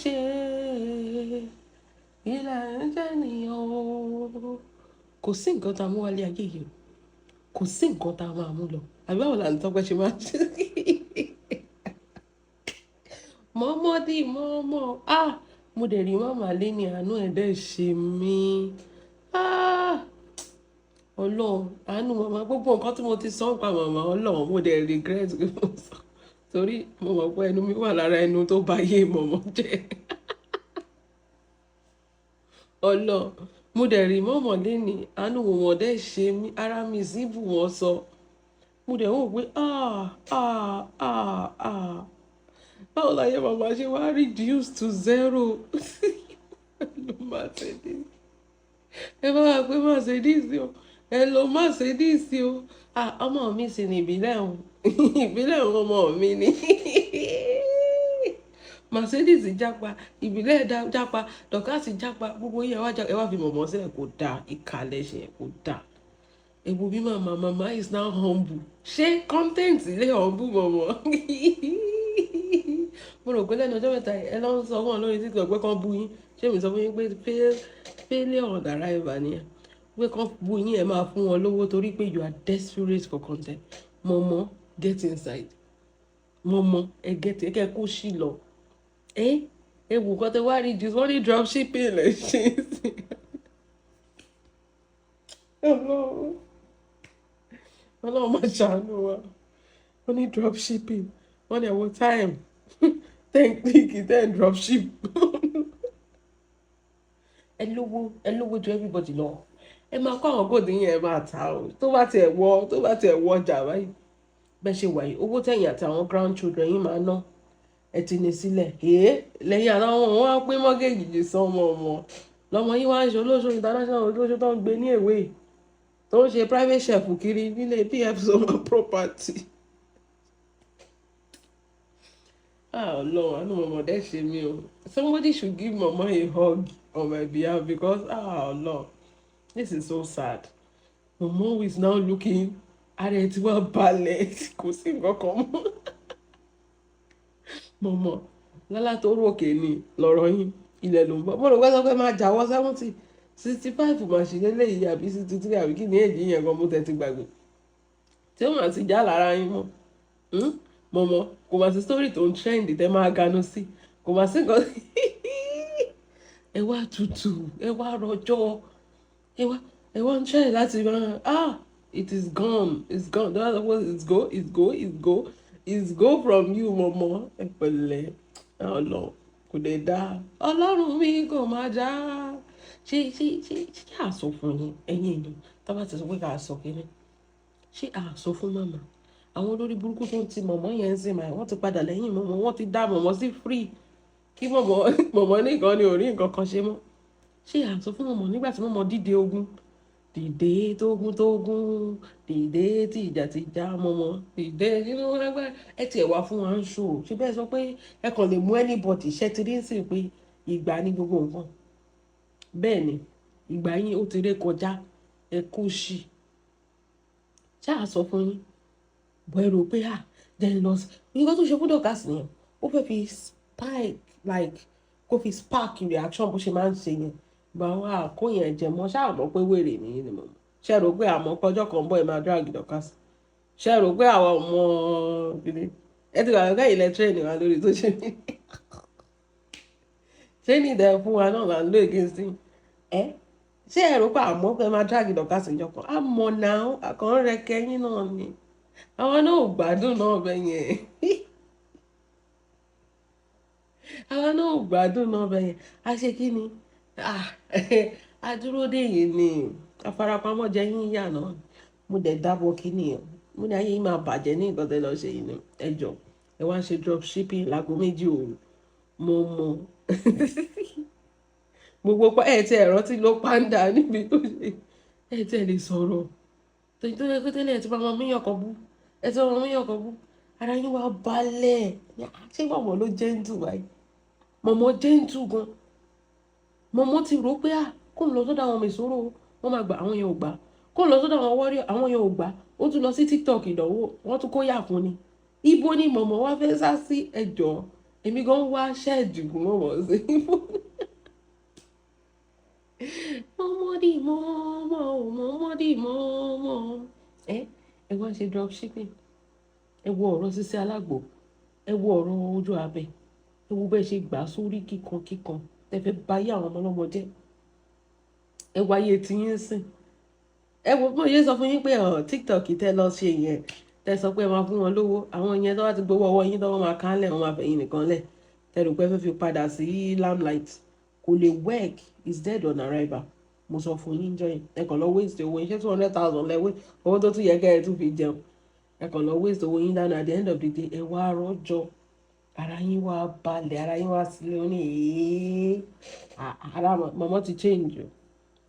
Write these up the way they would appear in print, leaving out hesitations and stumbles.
ṣe ilẹ̀ ń jẹ́ nìyẹn o. Kò sí nǹkan tá a mú wálé ayé yìí o, kò sí nǹkan tá a máa mú lọ. Àbí báwo là ń tọ́pẹ́ ṣe máa ń ṣe. Mọ́mọ́ dì mọ́mọ́, mo dẹ̀ rí màmá lé ní àánú ẹ̀ dẹ̀ ṣe mí. Ọlọ́run àánú màmá, gbogbo nǹkan tí mo ti sọ pa màmá, Ọlọ́run mo dẹ̀ regret pé mo sọ, torí mo mọ̀ pé ẹnu mi wà lára ẹnu tó bá yé mọ̀mọ́ jẹ́. Ọlọ́run mo dẹ̀ rí mọ̀mọ́ lé ní àánú mọ̀mọ́ dẹ̀ ṣe mí, ara mi sì bù wọ́n sọ. Mo dẹ̀ wò pé báwo láyé màmá ṣe wá reduce to 0. Ló máa ṣe dé. Ẹ bá wà pé má ṣe dí sí o, ẹ lọ má ṣe dí sí o. Ọmọ mi sì ní ìbílẹ̀ òun, ìbílẹ̀ òun ọmọ mi ni. Mercedes jápa, ìbílẹ̀ jápa, dọ̀kásì jápa, gbogbo yẹn ẹ wá fi mọ̀mọ́ sílẹ̀, kò dáa, ìkàlẹ̀ ṣe kò dáa. Ebu bí mama is now humble. Ṣé content ilé humble mọ̀mọ́? Mo rò pé lẹ́nu ọjọ́ mẹ́ta ẹ lọ ń sọ wọn lórí TikTok pé kán bú yín. Ṣé mi sọ fún yín pé failure on arrival ni ẹ? Pé kán bú yín ẹ máa fún wọn lówó torí pé you are desperate for content. Mọ̀mọ́ get inside. Mọ̀mọ́ ẹ get ẹ kẹ́ kó ṣì lọ. Ewu kan tẹ wá rí jù wọ́n ní dropshipping lè ṣe é sí. Ọlọ́run máa ṣàánú wa. Wọ́n ní dropshipping, wọ́n ní ẹ̀wọ̀n time. Then dropship. Ẹ lówó ju everybody lọ. Ẹ máa kó àwọn góòdù yẹn ẹ máa ta o. Tó bá tiẹ̀ wọ ọjà báyìí. Bẹ́ẹ̀ ṣe wà yìí, owó tẹ̀yìn àti àwọn grandchildren yìí máa ná. Ẹ ti ní sílẹ̀. Lẹ́yìn àwọn wọn á pín mọ́gẹ́jì jù sán ọmọ. Lọ́mọ yìí wá ń ṣe olóṣù international olóṣù tó ń gbé ní èwe. Tó ń ṣe private chef kiri nílé PF Soma property. Lord, I know Mama that ṣe mí o. Somebody should give Mama a hug on my behalf because Lord, this is so sad. Mama is now looking at it well ballet. Kò sí nǹkan kan mọ́. Mama, lálá tó ròkè ni lọ́rọ̀ yín ilẹ̀ ló ń bọ̀. Mo rò pé sọ pé máa jáwọ́ 70, 65 máa ṣe lélẹ́yìí àbí 63 àbí kí ni èjì yẹn gan mo tẹ̀ ti gbàgbé. Tí wọ́n àti já lára yín mọ́. Mọ̀mọ́ kò má sí story tó ń trend tẹ́ máa ganu sí, kò má sí nǹkan. Ẹ wá tutù, ẹ wá rọjọ́, ẹ wá ń try láti máa it is gone, it's gone. That's what it's go from you mọ̀mọ́. Ẹ pẹ̀lẹ́ Ọlọ́run kò dé dá Ọlọ́run mi kò máa já. Ṣé àsọ fún yín ẹ̀yin èèyàn tá bá ti sọ pé ká sọ kí ni, ṣé àsọ fún màmá? Àwọn olórí burúkú tó ń ti mọ̀mọ́ yẹn ń sìn máa wọ́n ti padà lẹ́yìn mọ̀mọ́, wọ́n ti dá mọ̀mọ́ sí free kí mọ̀mọ́ nìkan ni ò rí nǹkan kan ṣe mọ́. Ṣé à ń sọ fún mọ̀mọ́ nígbà tí mọ̀mọ́ dìde ogun, dìde tógun, dìde tí ìjà ti já mọ̀mọ́, dìde nínú ẹgbẹ́ ẹ tiẹ̀ wá fún wa ń ṣò. Ṣé bẹ́ẹ̀ sọ pé ẹ kàn lè mú anybody ṣẹ́ ti rí sí pé ìgbà ní gbogbo nǹkan. Bẹ́ẹ̀ ni ìgbà yín ó ti ré kọjá, ẹ kú sí. Ṣé à sọ fún yín? Bọ́ ẹ rò pé then loss nǹkan tó ṣe fún dọ̀kásì nìyẹn, ó fẹ́ fi kó fi spark reaction bó ṣe máa ń ṣe yẹn. Bá wa kó yẹn jẹ mọ́ ṣáà mọ̀ pé wèrè nìyí ni mọ̀. Ṣé rò pé àmọ́ pọ́jọ́ kan bọ́ ẹ máa drag dọ̀kásì? Ṣé rò pé àwọn ọmọ gidi ẹ ti wà lọ́kẹ́ ilẹ̀ train wa lórí tó ṣe mí? Ṣé ní ìdẹ fún wa náà là ń lò against yín? Ṣé ẹ rò pé àmọ́ pé ẹ máa drag dọ̀kásì níjọ́ kan? Àmọ́ náà àkànrẹ́ kẹ́yìn náà ni. Àwọn náà ò gbádùn náà bẹ́yẹn. Àwọn náà ò gbádùn náà bẹ́yẹn. A ṣe kí ni? A dúró dé yìí ni. Afarapamọ́ jẹ yín yà náà. Mo dẹ̀ dábọ̀ kí ni o. Mo ní ayé yín máa bàjẹ́ ní nǹkan tẹ́ lọ ṣe yìí ni. Ẹ jọ ẹ wá ń ṣe dropshipping láago 2 òru. Mo mọ. Gbogbo tí ẹ̀rọ ti ló pàǹdà níbi tó ṣe. Tí ẹ lè sọ̀rọ̀. Tó yẹ kó tẹ́lẹ̀ tí máa mú yàn kan bú. Ẹ tí wọ́n mú yàn kan bú. Ara yín wá balẹ̀. Ṣé mọ̀mọ́ ló gentle báyìí? Mọ̀mọ́ gentle gan. Mọ̀mọ́ ti rò pé kó ń lọ sọ́dọ̀ àwọn mèsòrò wọ́n máa gbà, àwọn yẹn ò gbà. Kó ń lọ sọ́dọ̀ àwọn warrior, àwọn yẹn ò gbà. Ó tún lọ sí TikTok ìdánwò, wọ́n tún kó yà fún ni. Ibo ni mọ̀mọ́ wá fẹ́ sá sí ẹjọ́? èmi gan wá ṣẹ́ẹ̀dì fún mọ̀mọ́ sí mọ́mọ́dì mọ́mọ́ mọ́mọ́dì mọ́mọ́ ẹ wá ṣe dropshipping, ẹ wo ọ̀rọ̀ Sisi Alágbo, ẹ wo ọ̀rọ̀ ojú abẹ, ẹ wo bẹ́ẹ̀ ṣe gbà sórí kíkan tẹ fẹ́ báyé àwọn ọmọ ọlọ́mọ jẹ́, ẹ wáyé tí yín sìn, ẹ wo bí mo ṣe sọ fún yín pé TikTok tẹ lọ ṣe yẹn tẹ sọ pé ẹ máa fún wọn lówó, àwọn yẹn tó wá ti gbowó ọwọ́ yín tó wọ́n máa kánlẹ̀ wọ́n máa fẹ̀yìn nìkan lẹ̀, tẹ rò pé fẹ́ fi padà sí limelight, kò lè work, is dead on arrival. Mo sọ fún yín jọ yẹn, ẹ kàn lọ waste owó yín, ṣé 200,000 lẹ́wọ́ owó tó tún yẹ kẹ́ ẹ tún fi jẹun, ẹ kàn lọ waste owó yín dáná, at the end of the day ẹ wá rọ́jọ́, ara yín wá balẹ̀, ara yín wá sílé ó ní ara mọ̀mọ́ ti change o.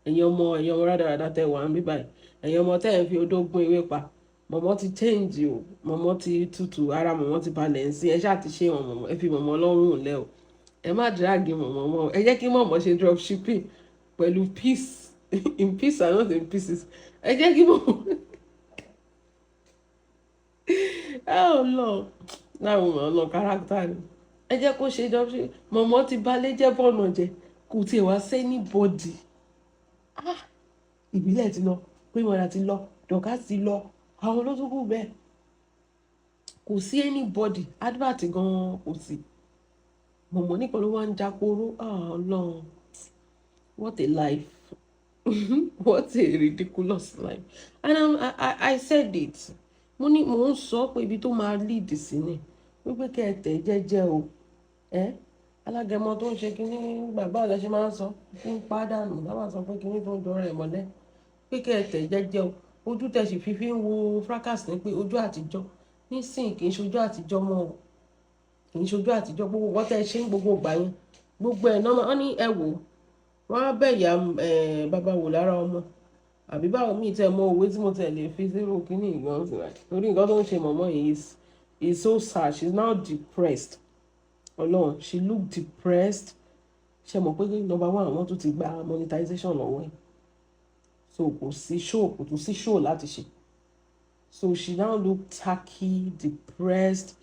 ẹ̀yin ọmọ rádaràda tẹ wà ń bí báyìí, ẹ̀yin ọmọ tẹ́ ẹ̀ fi odó gún ewé pa, mọ̀mọ́ ti change o, mọ̀mọ́ ti tutù, ara mọ̀mọ́ ti balẹ̀ ń sí, ẹ ṣáà ti ṣe wọn mọ̀mọ́, ẹ fi mọ̀mọ́ lọ́rùn lẹ́ o, ẹ má drag mọ̀mọ́ mọ́, ẹ jẹ́ kí mọ̀mọ́ ṣe dropshipping pẹ̀lú peace in peace and not in pieces, ẹ jẹ́ kí mọ̀mọ́ oh Lord, láwọn ọ̀nà káràkítà ni, ẹ jẹ́ kó ṣe dropshipping, mọ̀mọ́ ti balẹ̀ jẹ́ bọ́ọ̀nà jẹ, kò tiẹ̀ wá sẹ́ni bọ́dì. Ìbílẹ̀ ti lọ, Pémọ́lá ti lọ, Dọ̀ká ti lọ, àwọn olóṣùkú bẹ́ẹ̀ kò sí anybody, advert gan-an kò sí, mọ̀mọ́ nìkan ló wá ń jáporó. Ọlọ́run, what a life what a ridiculous life. And I said it, mo ń sọ pé ibi tó máa lead sí ni wípé kẹ́ ẹ tẹ̀ jẹ́jẹ́ o, alágẹmọ tó ń ṣe kínní bàbá ọ̀lẹ́ ṣe máa ń sọ ń pàdánù láwọn sọ pé kínní tó ń dọ̀rọ̀ ẹ̀ mọ́lẹ̀, pé kẹ́ ẹ tẹ̀ jẹ́jẹ́ o, ojú tẹ̀sí fífi ń wo fracas ní pé ojú àtijọ́ nísìnyí kì í ṣojú àtijọ́ mọ́ o, kì í ṣojú àtijọ́, gbogbo wọ́n tẹ́ ṣe ń gbogbo ìgbà yẹn gbogbo ẹ̀ náà wọ́n ní ẹ wò wọ́n á bẹ̀yà bàbá wò lára ọmọ, àbí báwo mi tẹ́ mọ òwe tí mo tẹ̀ lè fi zero kínní ìgbọ́n sí wa, torí nǹkan tó ń ṣe mọ̀mọ́ yìí is so sad, she is now depressed. Ọlọ́run, she look depressed. Ṣe mọ̀ pé number one àwọn tó ti gba monetization lọ́wọ́ ẹ̀, so kò sí show, kò tún sí show láti ṣe, so she now look tacky, depressed.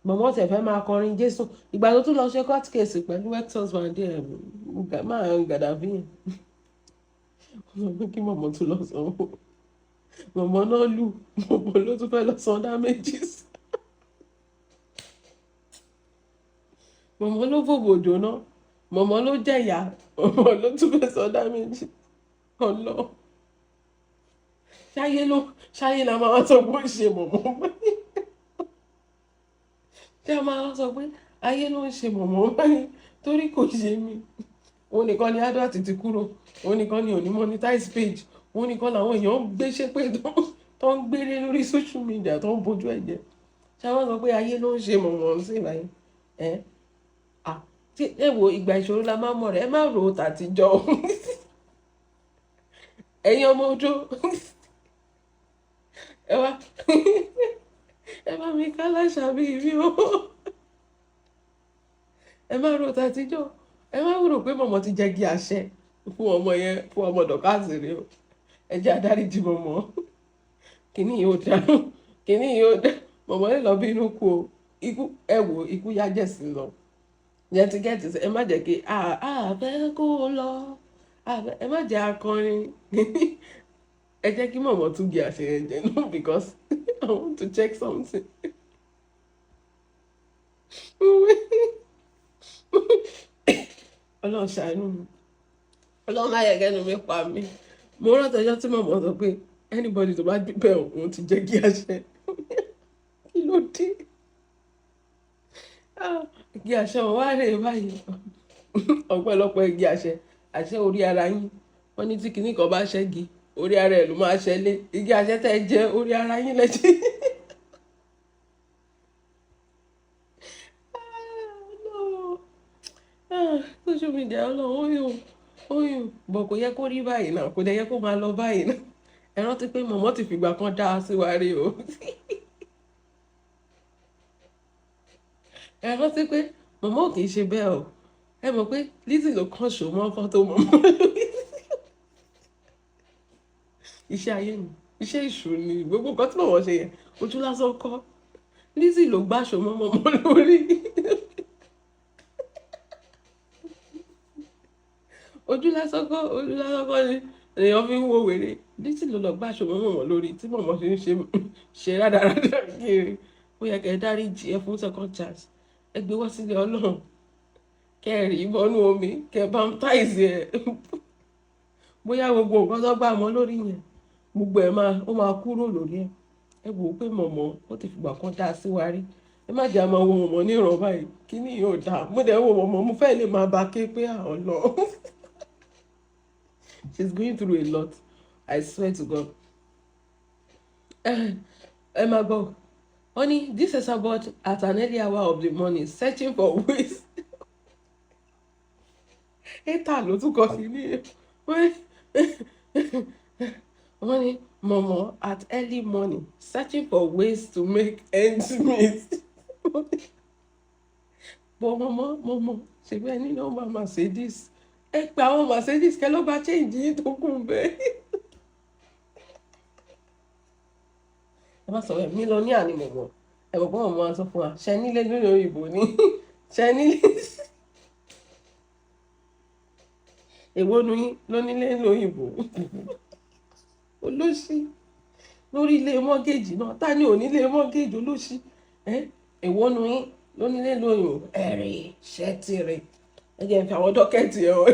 Mọ̀mọ́ tẹ̀ fẹ́ máa kọrin Jésù, ìgbà tó tún lọ ṣe court case pẹ̀lú ex-husband ẹ̀ máa ń gàdàbí yẹn wọ́n sọ pé kí mọ̀mọ́ tún lọ sanwó, mọ̀mọ́ náà lù, mọ̀mọ́ ló tún fẹ́ lọ san damages. Mọ̀mọ́ ló fòbò jóná, mọ̀mọ́ ló jẹ̀yà, mọ̀mọ́ ló tún fẹ́ sọ dámẹ́jì. Ọlọ́ ṣáyé la máa sọ pé ó ṣe mọ̀mọ́ báyìí, ṣé a máa sọ pé ayé ló ń ṣe mọ̀mọ́ báyìí torí kò ṣe mí, òun nìkan ni advert ti kúrò, òun nìkan ni òní monetize page, òun nìkan làwọn èèyàn ń gbé ṣépè tó ń gbélé lórí social media tó ń bójú ẹ̀ jẹ́, ṣé a máa sọ pé ayé ló ń ṣe mọ̀mọ́ sí báyìí ẹ wo ìgbà ìṣòro la máa mọ̀ rẹ̀, ẹ má ro tàtijọ́ ẹ̀yin ọmọ odó ẹ bá mi ká láṣà bí ibi o, ẹ má ro tàtijọ́, ẹ má rò pé mọ̀mọ́ ti jẹ́ kí àṣẹ fún ọmọ yẹn, fún ọmọ Dọ̀kásì rẹ o, ẹ jẹ́ adáríjì mọ̀mọ́, kìíní yóò dá mọ̀mọ́ lè lọ bí inú kú o, ikú ẹ wo ikú yá jẹ̀sí lọ yẹn ti gẹ́tì ẹ má jẹ́ kí àbẹ́ kó lọ ẹ má jẹ́ akọrin ẹ jẹ́ kí mọ̀mọ́ tún gé àṣeyẹ jẹ no because I want to check something. Ọlọ́run ṣàánú mi, Ọlọ́run má yẹ kẹ́nu mi pa mí, mo rántí ọjọ́ tí mọ̀mọ́ sọ pé anybody tó bá dúpẹ́ òun ti jẹ́ kí àṣẹ kí ló dé. Igi àṣẹ wọn wá rè báyìí ọ̀pọ̀lọpọ̀ igi àṣẹ orí ara yín, wọ́n ní tí kinní kan bá ṣẹ́gi orí ara ẹ̀ ló máa ṣẹlé, igi àṣẹ tẹ́ jẹ́ orí ara yín lẹ́jẹ̀. Social media Ọlọ́run oyún bọ̀ kò yẹ kó rí báyìí náà, kò dẹ̀ yẹ kó máa lọ báyìí náà, ẹ rántí pé mọ̀mọ́ ti fìgbà kan dá sí wa rí o. ẹ rántí pé mọ̀mọ́ kì í ṣe bẹ́ẹ̀ o, ẹ mọ̀ pé Lizzy ló kàn ṣò mọ́ fọ́tò mọ̀mọ́ lórí iṣẹ́ ayé mi, iṣẹ́ ìṣù ni gbogbo nǹkan tí mọ̀mọ́ ṣe yẹn ojú lásán kọ́, Lizzy ló gbàṣọ mọ́ mọ̀mọ́ lórí ojú lásán kọ́ ni èèyàn fi ń wo wèrè. Lizzy ló lọ gbàṣọ mọ́mọ́ lórí tí mọ̀mọ́ ṣe ń ṣe rádaràdà kiri. Ó yẹ kẹ́ ẹ dáríjì ẹ fún second chance, ẹ gbé wá sílé Ọlọ́run, kẹ́ ẹ rí bọ́nú omi, kẹ́ ẹ baptize ẹ. Bóyá gbogbo nǹkan tó gbà mọ́ lórí yẹn gbogbo ẹ̀ máa kúrò lórí ẹ̀. Ẹ wò ó pé mọ̀mọ́ ó ti fìgbà kan dá sí wa rí. Ẹ má jẹ́ àmọ́ wo mọ̀mọ́ ní ìrọ̀ báyìí, kí ni yóò dáa. Mo dẹ̀ wo mọ̀mọ́, mo fẹ́ lè máa bá ké pé àwọn lọ. She's going through a lot, I swear to God. Ẹ máa gbọ́, wọ́n ní this is about at an early hour of the morning searching for ways. Étà ló tún kọ sí ní wọ́n ní mọ̀mọ́ at early morning searching for ways to make ends meet. Bọ́ mọ̀mọ́ ṣèbí ẹni náà máa Mercedes. Ẹ pa àwọn Mercedes kẹ́ ló bá change yín tó kún bẹ́ẹ̀. Ẹ má sọ ẹ mílíọ̀nìà ni mọ̀mọ́. Ẹ bọ̀ bọ́ mọ̀mọ́ sọ fún wa ṣẹ nílé lórí òyìnbó ni ṣẹ nílé. Èwo nu yín ló nílé lóyìnbó? Olóṣì lórí ilé mọ́gẹ́jì náà, ta ni ò nílé mọ́gẹ́jì olóṣì? Èwo nu yín ló nílé lóyìnbó? Ẹ̀rì ṣẹ́tìrì. Ẹ jẹ́ n fi àwọn dọ́kẹ́tì ẹ̀ wọ̀.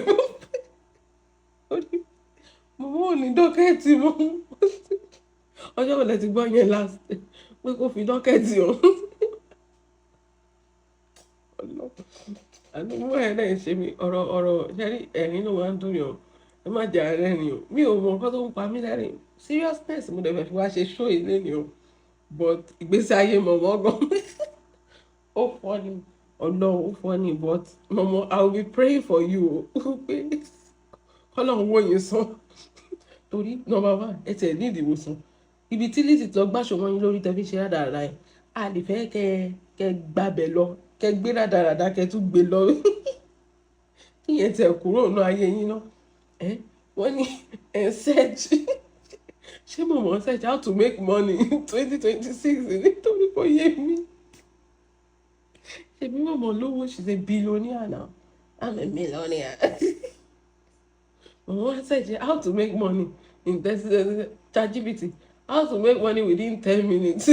Mo ò ní dọ́kẹ́tì mọ́. Ọjọ́ wo lẹ ti gbọ́ yẹn last pé kó fi dọ́kẹ́tì hàn? Àdúgbò ẹ̀ náà ṣe mí ọ̀rọ̀ ṣẹ́rí ẹ̀rín ló máa ń dùn yàn. Ẹ má jà rẹ́rìn o. Mi ò mọ nǹkan tó ń pa mí lẹ́rìn. Seriousness mo dẹ̀ fẹ́ fi wá ṣe show ilé ni o. But ìgbésí ayé mọ̀mọ́ gan. Ó funny. Ọlọ́run ó funny but mọ̀mọ́ I will be praying for you o. Pé Ọlọ́run wò yín sàn. Torí number one ẹ tẹ̀ ní ìdìwòsàn. Ibi tí Lizzy tó gbàṣọ wọn yín lórí tẹ̀fí ṣe rádaràdà ẹ̀. A lè fẹ́ kẹ́ gbàbẹ̀ lọ, kẹ́ gbé rádaràdà kẹ́ tún gbé lọ. Kíyẹn tẹ̀ kúrò nínú ayé yín náà. Wọ́n ní ẹ̀ search. Ṣé mọ̀mọ́ search how to make money in 2026 nítorí kò yé mi. Ṣebí mọ̀mọ́ lówó, she's a billionaire now. I'm a millionaire. Mọ̀mọ́ search how to make money in ChatGPT. How to make money within 10 minutes.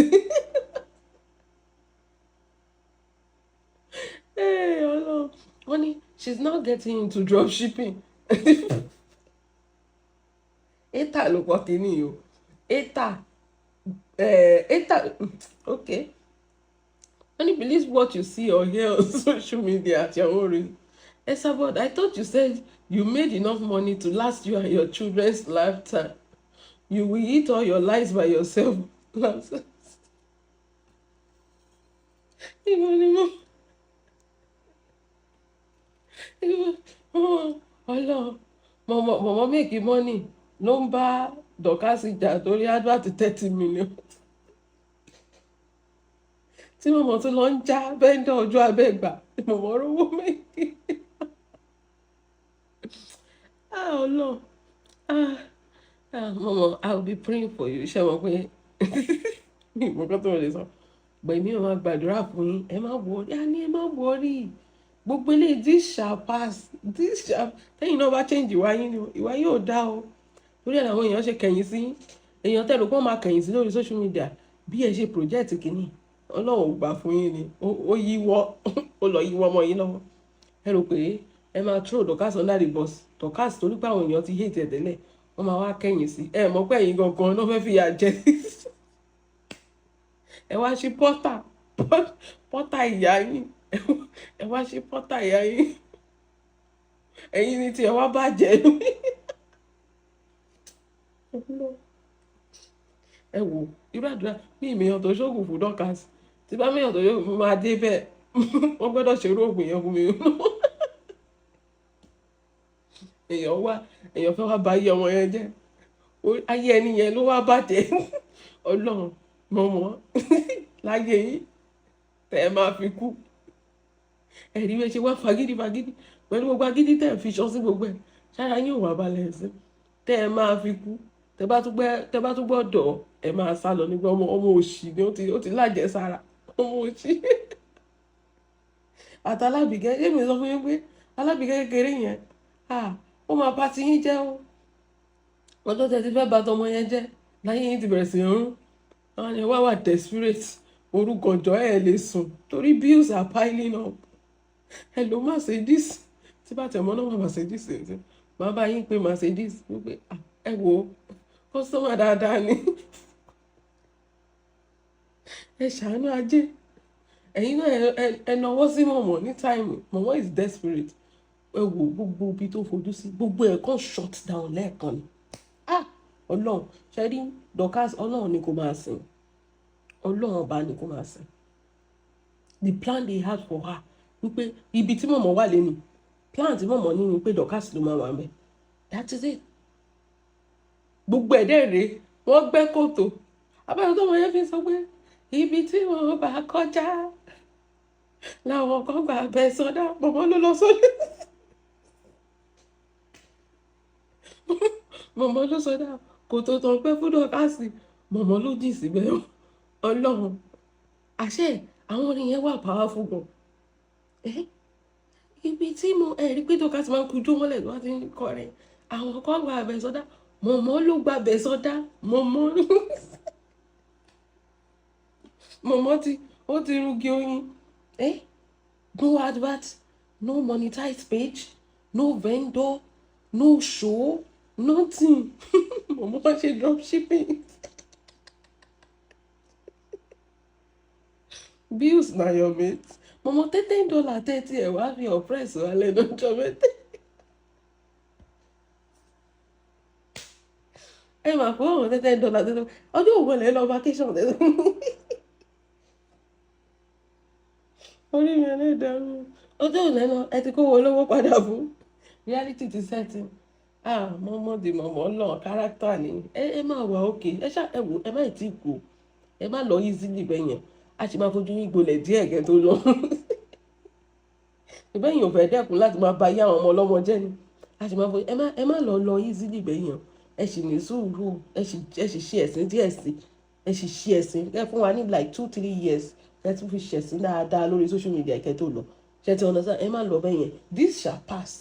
Hey, Ọlọ́run. Wọ́n ní she's now getting into dropshipping. Étà ló pọ̀ kínní o. Étà. Okay. Only believe what you see or hear on social media at your own risk. Esabod, I thought you said you made enough money to last you and your children's lifetime. You will eat all your lives by yourself. Ọlọ́run, mọ̀mọ́ make money ló ń bá dọ̀kásì jà torí advert 30 million. Tí mọ̀mọ́ tó lọ ń já bẹ́ńdọ̀ ojú abẹ́gbà mọ̀mọ́ rówó méjì. Ọlọ́run, mọ̀mọ́ I will be praying for you. Ṣé mo pé mi ìmọ̀ kan tó lè sọ gbẹ̀mí ò máa gbàdúrà fún yín, ẹ má wọrí, ẹ má wọrí. Gbogbo eléyìí this shall pass, this shall tẹ́yìn náà bá change ìwà yín ni ìwà yóò dá o. Lórí ẹ̀ làwọn èèyàn ṣe kẹ̀yìn sí èèyàn tẹ́lẹ̀ pọ́n máa kẹ̀yìn sí lórí social media bí ẹ ṣe project kìíní Ọlọ́run ò gbà fún yín ni ó yíwọ́ ó lọ yíwọ́ ọmọ yín lọ́wọ́. Ẹ rò pé ẹ máa throw Dorcas under the bus. Dorcas torí pé àwọn èèyàn ti hate ẹ̀ tẹ́lẹ̀ wọ́n máa wá kẹ̀yìn sí ẹ mọ̀ pé ẹ̀yin gangan náà fẹ́ fìyà jẹ. Ẹ wá ṣe pọ́tà ìyá yín, ẹ wá ṣe pọ́tà ìyá yín, ẹ̀yin ni tí ẹ wá bàjẹ́. Ẹ wò irú àdúrà bí ìmìyàn tó ṣoògùn fún Dorcas tí bá mìyàn tó ṣoògùn máa dé bẹ́ẹ̀ wọ́n gbọ́dọ̀ ṣerú oògùn yẹn fún mi. Èèyàn fẹ́ wá bà ayé ọmọ yẹn jẹ́, ayé ẹni yẹn ló wá bàjẹ́. Ọlọ́run mọ̀mọ́ láyé yín tẹ́ ẹ máa fi kú. Ẹ̀rí bẹ́ẹ̀ ṣe wá fagídí pẹ̀lú gbogbo agídí tẹ́ ẹ fi ṣọ́ sí gbogbo ẹ̀ ṣára yín ò wá balẹ̀ sí tẹ́ ẹ máa fi kú. Tẹ́ bá tún gbọ́dọ̀ ẹ máa sá lọ nígbà ọmọ òṣì ni ó ti lájẹsára ọmọ òṣì. Àtàlábìgẹ́ ṣé mi sọ fún yín pé alábìgẹ́ kékeré yẹn ó máa bá ti yín jẹ́ o. ọjọ́ tẹ́ ti fẹ́ bà tọmọ yẹn jẹ́ láyé yín ti bẹ̀rẹ̀ sí í rún. àwọn yẹn wá desperate, orúkọ ọjọ́ lè sùn torí bills are piling up. ẹ ló Mercedes tí bá tẹ̀ mọ́ náà Mercedes ẹ̀ máa bá yín pé Mercedes wípé ẹ wo kọ́sọ́mà dáadáa ni ẹ ṣàánú ajé. ẹ̀yin náà ẹ náwó sí mọ̀mọ́ ní táìmù. mọ̀mọ́ is desperate. ẹ wo gbogbo ibi tó fojú sí gbogbo ẹ̀ kàn shut down lẹ́ẹ̀kan ni. ọlọ́run ṣe rí Dorcas, ọlọ́run ni kò máa sìn. ọlọ́run ọba ni kò máa sìn. the plan they had for her wípé ibi tí mọ̀mọ́ wà lẹ́nu plan tí mọ̀mọ́ ní ni pé Dorcas ló máa wà mẹ́. that is it. gbogbo ẹ̀dẹ́ rèé wọ́n gbẹ́ kòtò. abẹ́rẹ́ tó mọ̀ yẹn fi sọ pé ibi tí wọ́n bá kọjá làwọn kan gbà bẹ́ sọdá. mọ̀mọ́ ló lọ sódà. mọ̀mọ́ ló sọdá kòtò tó ń pẹ́ fún Dorcas. mọ̀mọ́ ló jì síbẹ̀. ọlọ́run àṣẹ àwọn orin yẹn wà powerful gan. ibi tí mo rí pé Dorcas máa ń kujú mọ́lẹ̀ tó wá ti ń kọrin àwọn kan gbà bẹ́ sọdá. mọ̀mọ́ ló gbà bẹ́ sọdá. mọ̀mọ́ ó ti rúgi oyin. no advert, no monetized page, no vendor, no show, nothing. mọ̀mọ́ ṣe dropshipping. bills na your mate. mọ̀mọ́ $10 30 ẹ̀ wá fi oppress wa lẹ́nu ọjọ́ mẹ́tẹ́. ẹ máa fún ọ̀hún $10 ọjọ́ òun lẹ́ lọ vacation tẹ́lẹ̀. orí mi ẹlẹ́dàá ọjọ́ òun lẹ́nu ẹ ti kó wo olówó padà fún. reality ti setting. mọ́mọ́ di mọ̀mọ́ lọ kárátà ni. ẹ máa wà òkè ẹ wò ẹ má tí kú ẹ má lọ easily bẹ́yẹn a sì máa fojú yín gbolẹ̀ díẹ̀ kẹ́ tó lọ. ìbẹ́yìn ò fẹ́ dẹ́kun láti máa ba ayé àwọn ọmọ ọlọ́mọ jẹ́ ni a sì máa fojú ẹ má lọ easily bẹ́yẹn ẹ sì ní sùúrù ẹ sì ṣe ẹ̀sìn díẹ̀ sí ẹ sì ṣe ẹ̀sìn ẹ fún wa ní like 2-3 years ẹ tún fi ṣẹ̀sìn dáadáa lórí social media kẹ́ tó lọ ṣe ti understand. ẹ má lọ bẹ́yẹn this shall pass.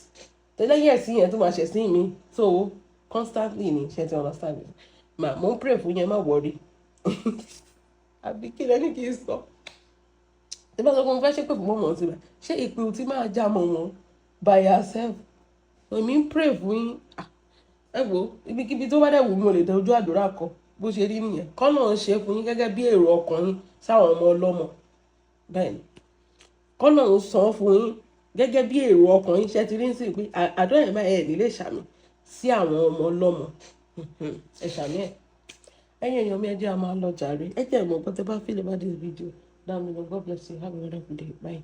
tẹ́lẹ̀yìn ẹ̀sìn yẹn tó máa ṣẹ̀sìn mi so constantly ni ṣe ti understand. mo ń pray fún yẹn má worry. àbí kí lẹ́ni kì í sọ. ẹ bá sọ pé mo fẹ́ ṣépè fún mọ̀mọ́ síbẹ̀ ṣé ìpè tí máa já mọ́ wọn by yourself. èmi ń pray fún yín. ẹ wo ibikíbi tó bá dẹ̀ wù mí ò lè dẹ ojú àdúrà kọ bó ṣe rí nìyẹn. kọ́nà ń ṣe fún yín gẹ́gẹ́ bí èrò ọkàn yín sáwọn ọmọ ọlọ́mọ. bẹ́ẹ̀ ni kọ́nà ń san fún yín gẹ́gẹ́ bí èrò ọkàn yín ṣe ti rí sí pé àdó ẹ̀ máa ẹ̀ nílé ṣàmì sí àwọn ọmọ ọlọ́mọ. ẹ ṣàmì ẹ̀. ẹ̀yin èèyàn mi ẹ jẹ́ a máa lọ jàre. ẹ jẹ́ ìmọ̀ pé tẹ́ bá feel about this video down below. God bless you. Have a wonderful day. Bye.